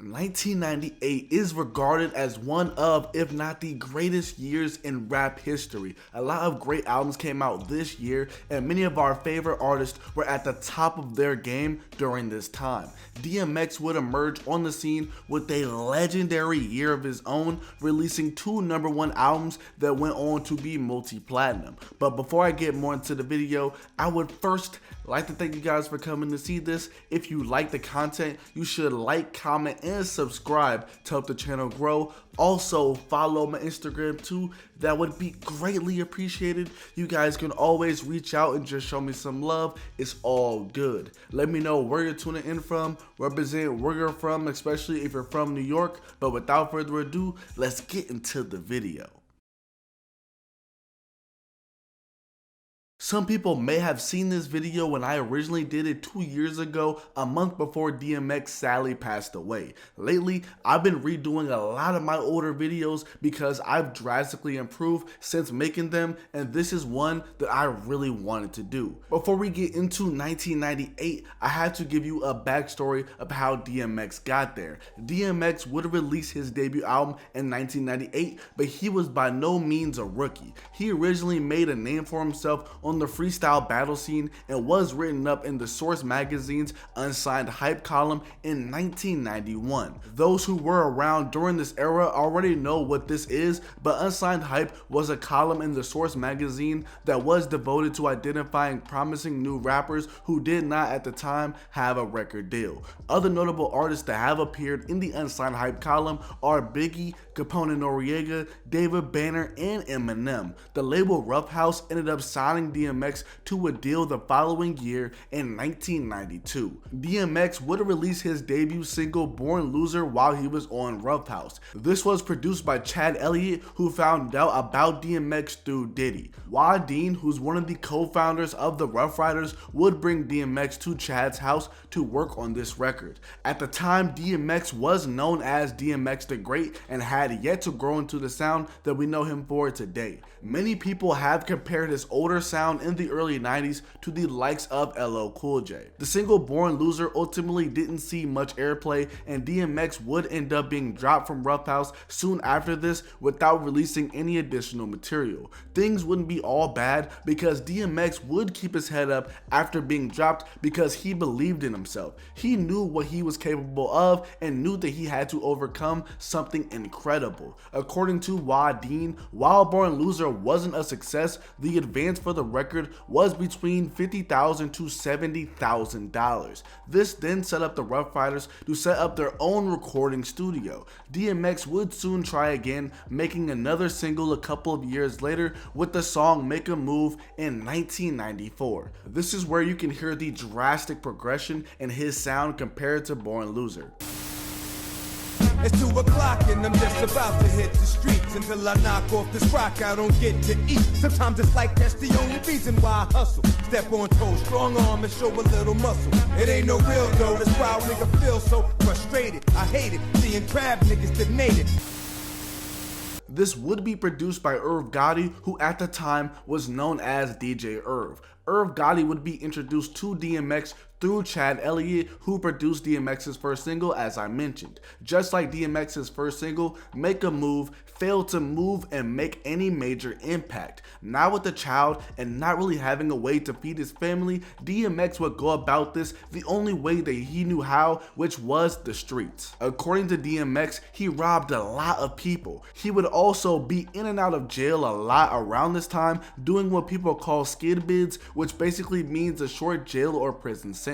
1998 is regarded as one of, if not the greatest years in rap history. A lot of great albums came out this year, and many of our favorite artists were at the top of their game during this time. DMX would emerge on the scene with a legendary year of his own, releasing 2 #1 albums that went on to be multi-platinum. But before I get more into the video, I would first like to thank you guys for coming to see this. If you like the content, you should like, comment, and subscribe to help the channel grow. Also, follow my Instagram too. That would be greatly appreciated. You guys can always reach out and just show me some love. It's all good. Let me know where you're tuning in from. Represent where you're from, especially if you're from New York. But without further ado, let's get into the video. Some people may have seen this video when I originally did it 2 years ago, a month before DMX sadly passed away. Lately, I've been redoing a lot of my older videos because I've drastically improved since making them, and this is one that I really wanted to do. Before we get into 1998, I had to give you a backstory of how DMX got there. DMX would release his debut album in 1998, but he was by no means a rookie. He originally made a name for himself on the freestyle battle scene and was written up in the Source magazine's Unsigned Hype column in 1991. Those who were around during this era already know what this is, but Unsigned Hype was a column in the Source magazine that was devoted to identifying promising new rappers who did not at the time have a record deal. Other notable artists that have appeared in the Unsigned Hype column are Biggie, Capone Noriega, David Banner, and Eminem. The label Rough House ended up signing DMX to a deal the following year in 1992. DMX would release his debut single Born Loser while he was on Rough House. This was produced by Chad Elliott, who found out about DMX through Diddy. Dean, who's one of the co-founders of the Rough Riders, would bring DMX to Chad's house to work on this record. At the time, DMX was known as DMX the Great and had yet to grow into the sound that we know him for today. Many people have compared his older sound in the early 90s to the likes of LL Cool J. The single Born Loser ultimately didn't see much airplay, and DMX would end up being dropped from Rough House soon after this without releasing any additional material. Things wouldn't be all bad because DMX would keep his head up after being dropped because he believed in himself. He knew what he was capable of and knew that he had to overcome something incredible. According to Dean, while Born Loser wasn't a success, the advance for the record was between $50,000 to $70,000. This then set up the Rough Riders to set up their own recording studio. DMX would soon try again, making another single a couple of years later with the song Make a Move in 1994. This is where you can hear the drastic progression in his sound compared to Born Loser. It's 2 o'clock and I'm just about to hit the streets. Until I knock off this rock, I don't get to eat. Sometimes it's like that's the only reason why I hustle. Step on toes, strong arm and show a little muscle. It ain't no real though, that's why a nigga feel so frustrated. I hate it, seeing crab niggas that made it. This would be produced by Irv Gotti, who at the time was known as DJ Irv. Irv Gotti would be introduced to DMX through Chad Elliott, who produced DMX's first single, as I mentioned. Just like DMX's first single, Make a Move failed to move and make any major impact. Now with a child and not really having a way to feed his family, DMX would go about this the only way that he knew how, which was the streets. According to DMX, he robbed a lot of people. He would also be in and out of jail a lot around this time, doing what people call skid bids, which basically means a short jail or prison sentence.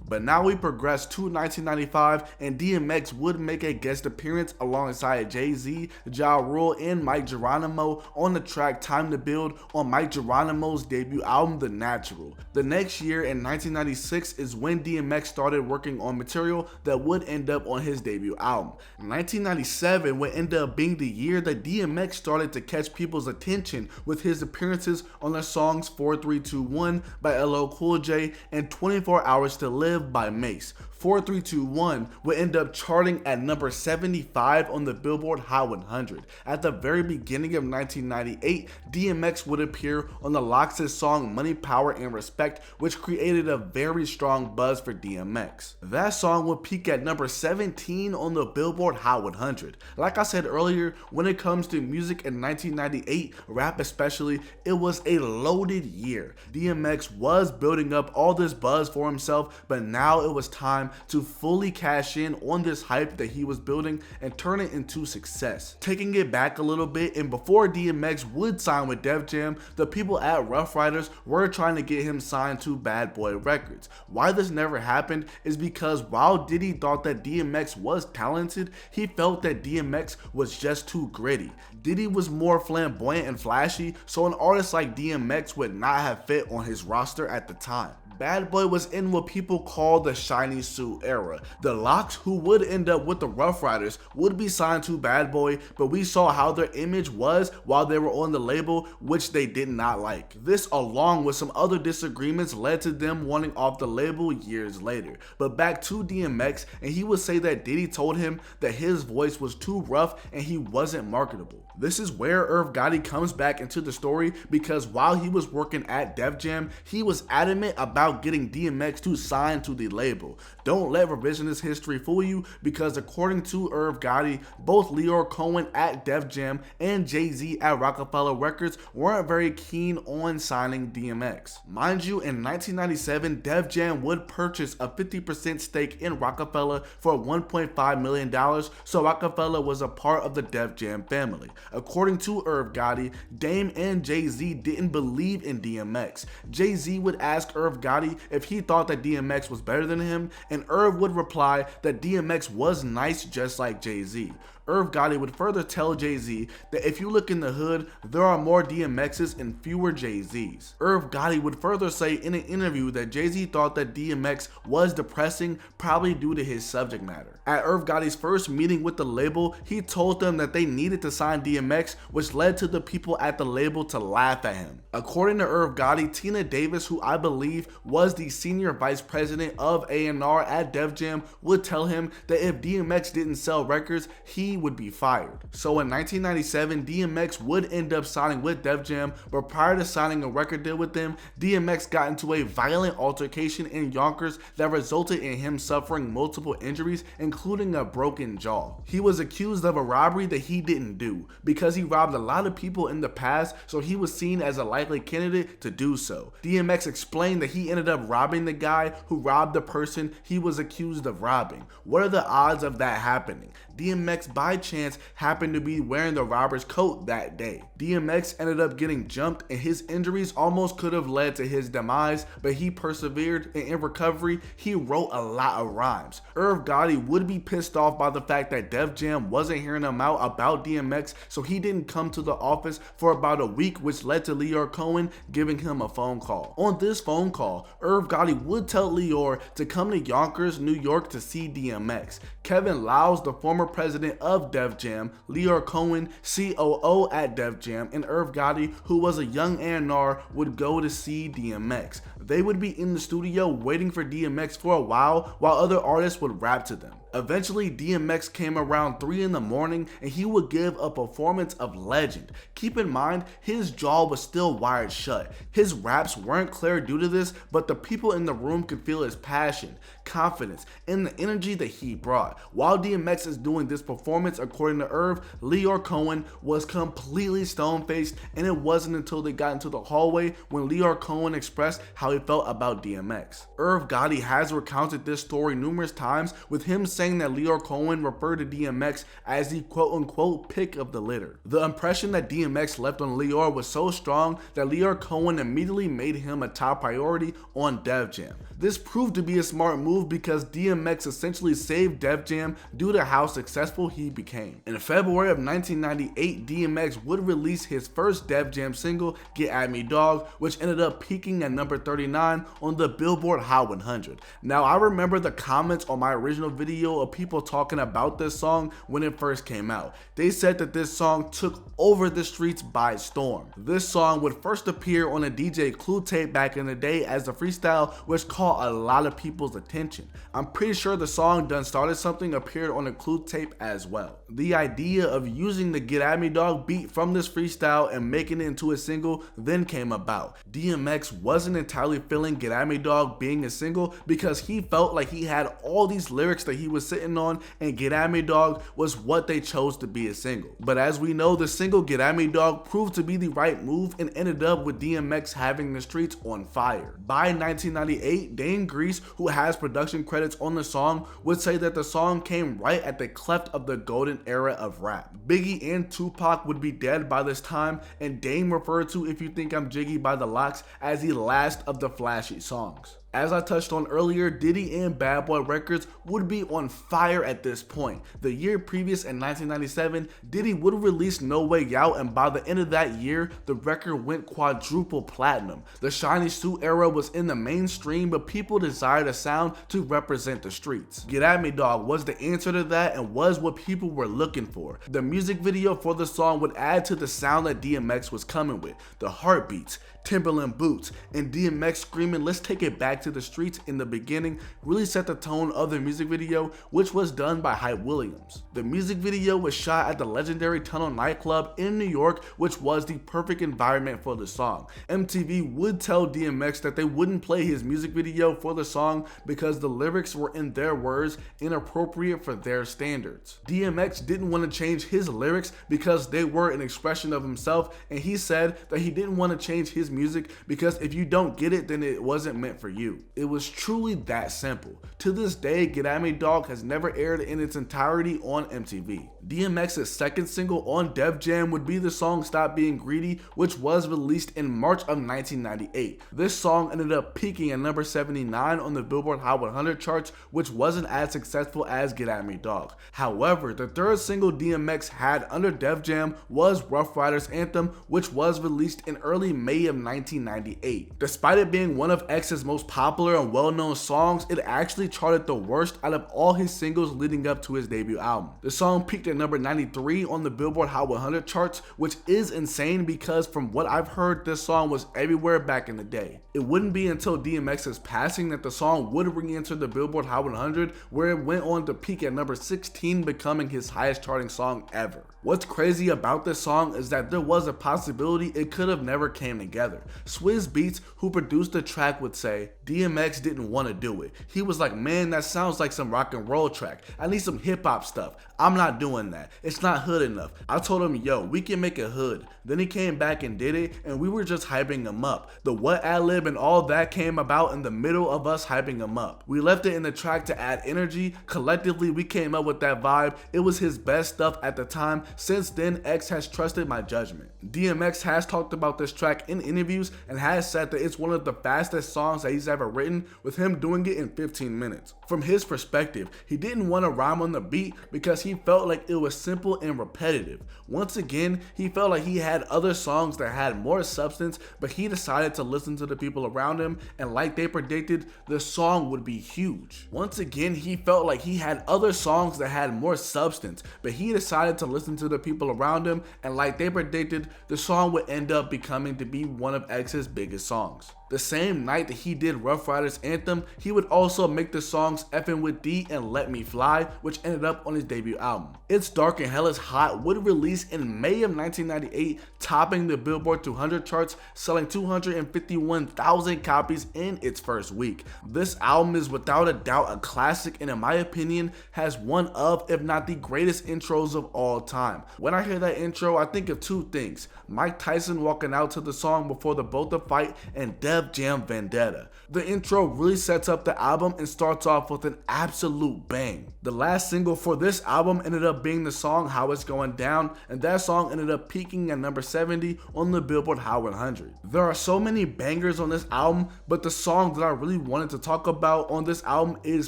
But now we progress to 1995, and DMX would make a guest appearance alongside Jay-Z, Ja Rule, and Mike Geronimo on the track Time to Build on Mike Geronimo's debut album The Natural. The next year in 1996 is when DMX started working on material that would end up on his debut album. 1997 would end up being the year that DMX started to catch people's attention with his appearances on the songs 4321 by LL Cool J and 24 Hours to Live by Mace. 4321 would end up charting at number 75 on the Billboard Hot 100. At the very beginning of 1998, DMX would appear on the Lox's song Money, Power, and Respect, which created a very strong buzz for DMX. That song would peak at number 17 on the Billboard Hot 100. Like I said earlier, when it comes to music in 1998, rap especially, it was a loaded year. DMX was building up all this buzz for himself, but now it was time to fully cash in on this hype that he was building and turn it into success. Taking it back a little bit, and before DMX would sign with Def Jam, the people at Rough Riders were trying to get him signed to Bad Boy Records. Why this never happened is because while Diddy thought that DMX was talented, he felt that DMX was just too gritty. Diddy was more flamboyant and flashy, so an artist like DMX would not have fit on his roster at the time. Bad Boy was in what people call the shiny suit era. The Lox, who would end up with the Rough Riders, would be signed to Bad Boy, but we saw how their image was while they were on the label, which they did not like. This, along with some other disagreements, led to them wanting off the label years later. But back to DMX, and he would say that Diddy told him that his voice was too rough and he wasn't marketable. This is where Irv Gotti comes back into the story, because while he was working at Def Jam, he was adamant about getting DMX to sign to the label. Don't let revisionist history fool you, because according to Irv Gotti, both Lyor Cohen at Def Jam and Jay-Z at Rockefeller Records weren't very keen on signing DMX. Mind you, in 1997, Def Jam would purchase a 50% stake in Rockefeller for $1.5 million, so Rockefeller was a part of the Def Jam family. According to Irv Gotti, Dame and Jay-Z didn't believe in DMX. Jay-Z would ask Irv Gotti if he thought that DMX was better than him, and Irv would reply that DMX was nice just like Jay-Z. Irv Gotti would further tell Jay-Z that if you look in the hood, there are more DMXs and fewer Jay-Zs. Irv Gotti would further say in an interview that Jay-Z thought that DMX was depressing, probably due to his subject matter. At Irv Gotti's first meeting with the label, he told them that they needed to sign DMX, which led to the people at the label to laugh at him. According to Irv Gotti, Tina Davis, who I believe was the senior vice president of A&R at Def Jam, would tell him that if DMX didn't sell records, he would be fired. So in 1997, DMX would end up signing with Def Jam, but prior to signing a record deal with them, DMX got into a violent altercation in Yonkers that resulted in him suffering multiple injuries, including a broken jaw. He was accused of a robbery that he didn't do, because he robbed a lot of people in the past, so he was seen as a likely candidate to do so. DMX explained that he ended up robbing the guy who robbed the person he was accused of robbing. What are the odds of that happening? DMX by chance happened to be wearing the robber's coat that day. DMX ended up getting jumped, and his injuries almost could have led to his demise, but he persevered, and in recovery, he wrote a lot of rhymes. Irv Gotti would be pissed off by the fact that Def Jam wasn't hearing him out about DMX, so he didn't come to the office for about a week, which led to Lyor Cohen giving him a phone call. On this phone call, Irv Gotti would tell Lyor to come to Yonkers, New York to see DMX. Kevin Liles, the former president of Def Jam, Lyor Cohen, COO at Def Jam, and Irv Gotti, who was a young A&R, would go to see DMX. They would be in the studio waiting for DMX for a while other artists would rap to them. Eventually, DMX came around 3 in the morning, and he would give a performance of legend. Keep in mind, his jaw was still wired shut. His raps weren't clear due to this, but the people in the room could feel his passion, confidence, and the energy that he brought. While DMX is doing this performance, according to Irv, Lyor Cohen was completely stone-faced, and it wasn't until they got into the hallway when Lyor Cohen expressed how he felt about DMX. Irv Gotti has recounted this story numerous times, with him saying that Lyor Cohen referred to DMX as the quote-unquote pick of the litter. The impression that DMX left on Lyor was so strong that Lyor Cohen immediately made him a top priority on Def Jam. This proved to be a smart move because DMX essentially saved Def Jam due to how successful he became. In February of 1998, DMX would release his first Def Jam single, Get At Me Dog, which ended up peaking at number 39 on the Billboard Hot 100. Now, I remember the comments on my original video video of people talking about this song when it first came out. They said that this song took over the streets by storm. This song would first appear on a DJ Clout tape back in the day as a freestyle, which caught a lot of people's attention. I'm pretty sure the song Done Started Something appeared on a Clout tape as well. The idea of using the Get At Me Dog beat from this freestyle and making it into a single then came about. DMX wasn't entirely feeling Get At Me Dog being a single because he felt like he had all these lyrics that he was sitting on, and Get At Me Dog was what they chose to be a single. But as we know, the single Get At Me Dog proved to be the right move and ended up with DMX having the streets on fire. By 1998, Dane Grease, who has production credits on the song, would say that the song came right at the cleft of the golden era of rap. Biggie and Tupac would be dead by this time, and Dane referred to If You Think I'm Jiggy by the Lox as the last of the flashy songs. As I touched on earlier, Diddy and Bad Boy Records would be on fire at this point. The year previous, in 1997, Diddy would release No Way Out, and by the end of that year, the record went quadruple platinum. The shiny suit era was in the mainstream, but people desired a sound to represent the streets. Get At Me Dog was the answer to that and was what people were looking for. The music video for the song would add to the sound that DMX was coming with. The heartbeats, Timberland boots, and DMX screaming "Let's take it back to the streets" in the beginning really set the tone of the music video, which was done by Hype Williams. The music video was shot at the legendary Tunnel nightclub in New York, which was the perfect environment for the song. MTV would tell DMX that they wouldn't play his music video for the song because the lyrics were, in their words, inappropriate for their standards. DMX didn't want to change his lyrics because they were an expression of himself, and he said that he didn't want to change his music because if you don't get it, then it wasn't meant for you. It was truly that simple. To this day, Get At Me Dog has never aired in its entirety on MTV. DMX's second single on Def Jam would be the song Stop Being Greedy, which was released in March of 1998. This song ended up peaking at number 79 on the Billboard Hot 100 charts, which wasn't as successful as Get At Me Dog. However, the third single DMX had under Def Jam was Rough Riders Anthem, which was released in early May of 1998. Despite it being one of X's most popular and well-known songs, it actually charted the worst out of all his singles leading up to his debut album. The song peaked at number 93 on the Billboard Hot 100 charts, which is insane because from what I've heard, this song was everywhere back in the day. It wouldn't be until DMX's passing that the song would re-enter the Billboard Hot 100, where it went on to peak at number 16, becoming his highest charting song ever. What's crazy about this song is that there was a possibility it could have never came together. Swizz Beatz, who produced the track, would say DMX didn't want to do it. He was like, "Man, that sounds like some rock and roll track. I need some hip hop stuff. I'm not doing that. It's not hood enough." I told him, "Yo, we can make it hood." Then he came back and did it, and we were just hyping him up. The what ad-lib and all that came about in the middle of us hyping him up. We left it in the track to add energy. Collectively, we came up with that vibe. It was his best stuff at the time. Since then, X has trusted my judgment. DMX has talked about this track in interviews and has said that it's one of the fastest songs that he's ever written, with him doing it in 15 minutes. From his perspective, he didn't want to rhyme on the beat because he felt like it was simple and repetitive. Once again, he felt like he had other songs that had more substance, but he decided to listen to the people around him, and like they predicted, the song would be huge. Once again, he felt like he had other songs that had more substance, but he decided to listen to the people around him, and like they predicted, the song would end up becoming to be one of X's biggest songs. The same night that he did Rough Riders Anthem, he would also make the songs Effin' With D and Let Me Fly, which ended up on his debut album. It's Dark and Hell Is Hot would release in May of 1998, topping the Billboard 200 charts, selling 251,000 copies in its first week. This album is without a doubt a classic, and in my opinion has one of, if not the greatest intros of all time. When I hear that intro, I think of two things: Mike Tyson walking out to the song before the both the fight, and Def Jam Vendetta. The intro really sets up the album and starts off with an absolute bang. The last single for this album ended up being the song How It's Going Down, and that song ended up peaking at number 70 on the Billboard Hot 100. There are so many bangers on this album, but the song that I really wanted to talk about on this album is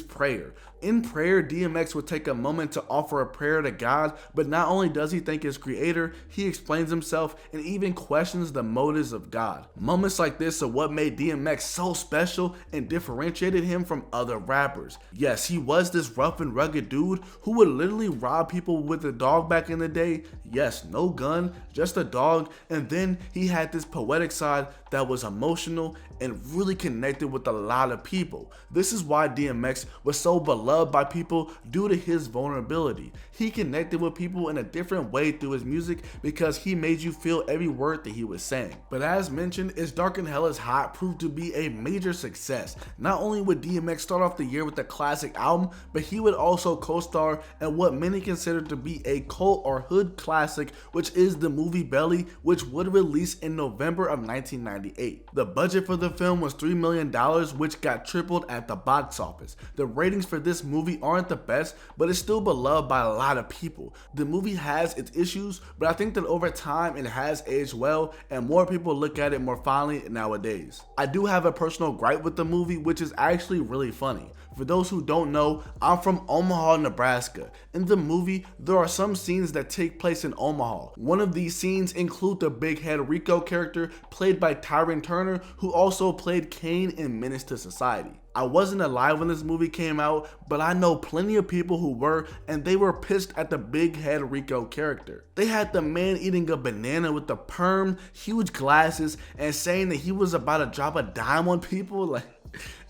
Prayer. In prayer, DMX would take a moment to offer a prayer to God, but not only does he thank his creator, he explains himself and even questions the motives of God. Moments like this are what made DMX so special and differentiated him from other rappers. Yes, he was this rough and rugged dude who would literally rob people with a dog back in the day. Yes, no gun, just a dog, and then he had this poetic side that was emotional and really connected with a lot of people. This is why DMX was so beloved by people due to his vulnerability. He connected with people in a different way through his music because he made you feel every word that he was saying. But as mentioned, It's Dark and Hell is Hot proved to be a major success. Not only would DMX start off the year with a classic album, but he would also co-star in what many consider to be a cult or hood classic, which is the movie Belly, which would release in November of 1998. The budget for the film was $3 million, which got tripled at the box office. The ratings for this movie aren't the best, but it's still beloved by a lot of people. The movie has its issues, but I think that over time it has aged well and more people look at it more fondly nowadays. I do have a personal gripe with the movie, which is actually really funny. For those who don't know, I'm from Omaha, Nebraska. In the movie, there are some scenes that take place in Omaha. One of these scenes include the big Head Rico character played by Tyron Turner, who also played Kane in Menace to Society. I wasn't alive when this movie came out, but I know plenty of people who were, and they were pissed at the big Head Rico character. They had the man eating a banana with the perm, huge glasses, and saying that he was about to drop a dime on people. Like,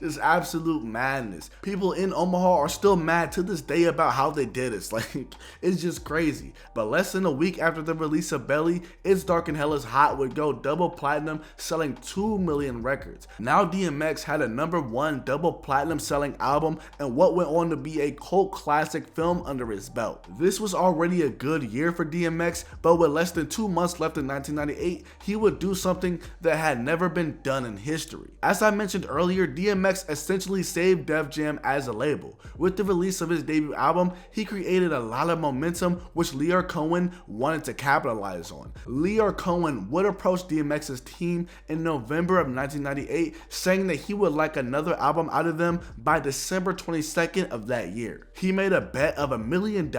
just absolute madness. People in Omaha are still mad to this day about how they did it. Like, it's just crazy. But less than a week after the release of Belly, It's Dark and Hell is Hot would go double platinum, selling 2 million records. Now DMX had a #1 double platinum selling album and what went on to be a cult classic film under his belt. This was already a good year for DMX, but with less than 2 months left in 1998, he would do something that had never been done in history. As I mentioned earlier, DMX essentially saved Def Jam as a label. With the release of his debut album, he created a lot of momentum, which Lyor Cohen wanted to capitalize on. Lyor Cohen would approach DMX's team in November of 1998, saying that he would like another album out of them by December 22nd of that year. He made a bet of $1 million,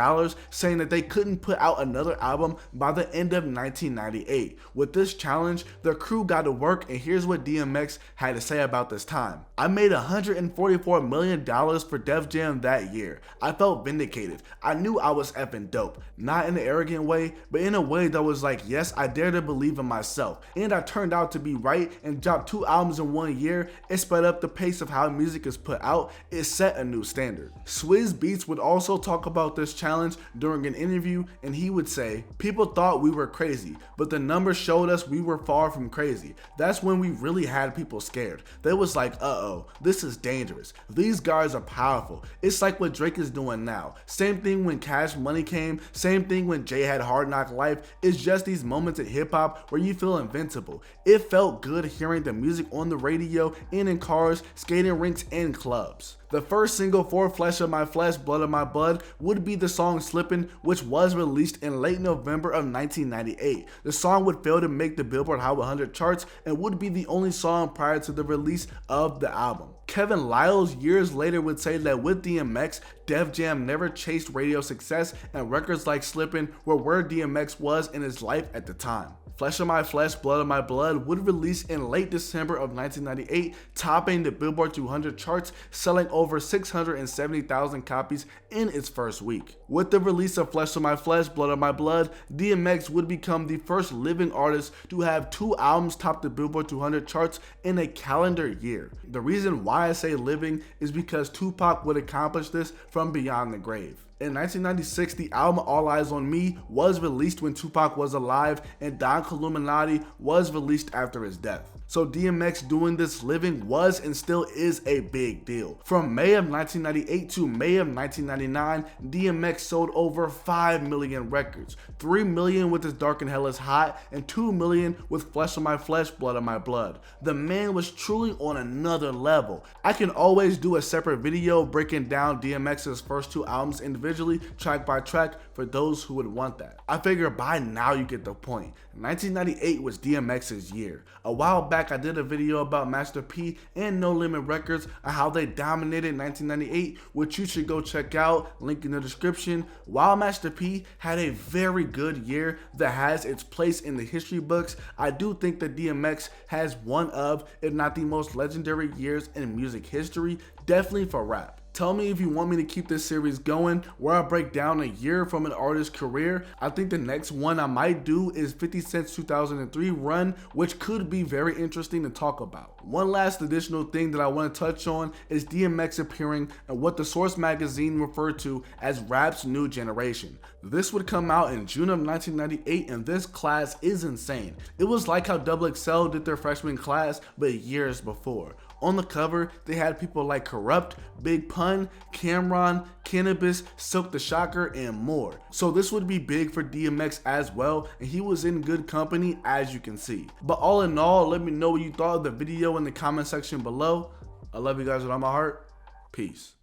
saying that they couldn't put out another album by the end of 1998. With this challenge, the crew got to work, and here's what DMX had to say about this time. I made $144 million for Def Jam that year. I felt vindicated. I knew I was effing dope. Not in an arrogant way, but in a way that was like, yes, I dare to believe in myself. And I turned out to be right and dropped 2 albums in 1 year. It sped up the pace of how music is put out. It set a new standard. Swizz Beatz would also talk about this challenge during an interview, and he would say, people thought we were crazy, but the numbers showed us we were far from crazy. That's when we really had people scared. They was like, uh-oh, this is dangerous. These guys are powerful. It's like what Drake is doing now. Same thing when Cash Money came, same thing when Jay had Hard Knock Life. It's just these moments in hip hop where you feel invincible. It felt good hearing the music on the radio and in cars, skating rinks, and clubs. The first single for Flesh of My Flesh, Blood of My Blood would be the song Slippin', which was released in late November of 1998. The song would fail to make the Billboard Hot 100 charts and would be the only song prior to the release of the album. Kevin Liles years later would say that with DMX, Def Jam never chased radio success, and records like Slippin' were where DMX was in his life at the time. Flesh of My Flesh, Blood of My Blood would release in late December of 1998, topping the Billboard 200 charts, selling over 670,000 copies in its first week. With the release of Flesh of My Flesh, Blood of My Blood, DMX would become the first living artist to have 2 albums top the Billboard 200 charts in a calendar year. The reason why I say living is because Tupac would accomplish this from beyond the grave. In 1996, the album All Eyes on Me was released when Tupac was alive, and Don Illuminati was released after his death. So DMX doing this living was and still is a big deal. From May of 1998 to May of 1999, DMX sold over 5 million records, 3 million with It's Dark and Hell is Hot, and 2 million with Flesh of My Flesh, Blood of My Blood. The man was truly on another level. I can always do a separate video breaking down DMX's first 2 albums individually, track by track, for those who would want that. I figure by now you get the point. 1998 was DMX's year. A while back back, I did a video about Master P and No Limit Records and how they dominated in 1998, which you should go check out, link in the description. While Master P had a very good year that has its place in the history books, I do think that DMX has one of, if not the most legendary years in music history, definitely for rap. Tell me if you want me to keep this series going where I break down a year from an artist's career. I think the next one I might do is 50 Cent's 2003 run, which could be very interesting to talk about. One last additional thing that I want to touch on is DMX appearing in what the Source magazine referred to as rap's new generation. This would come out in June of 1998, and this class is insane. It was like how XXL did their freshman class, but years before. On the cover, they had people like Corrupt, Big Pun, Cameron, Cannabis, Silk the Shocker, and more. So this would be big for DMX as well, and he was in good company, as you can see. But all in all, let me know what you thought of the video in the comment section below. I love you guys with all my heart. Peace.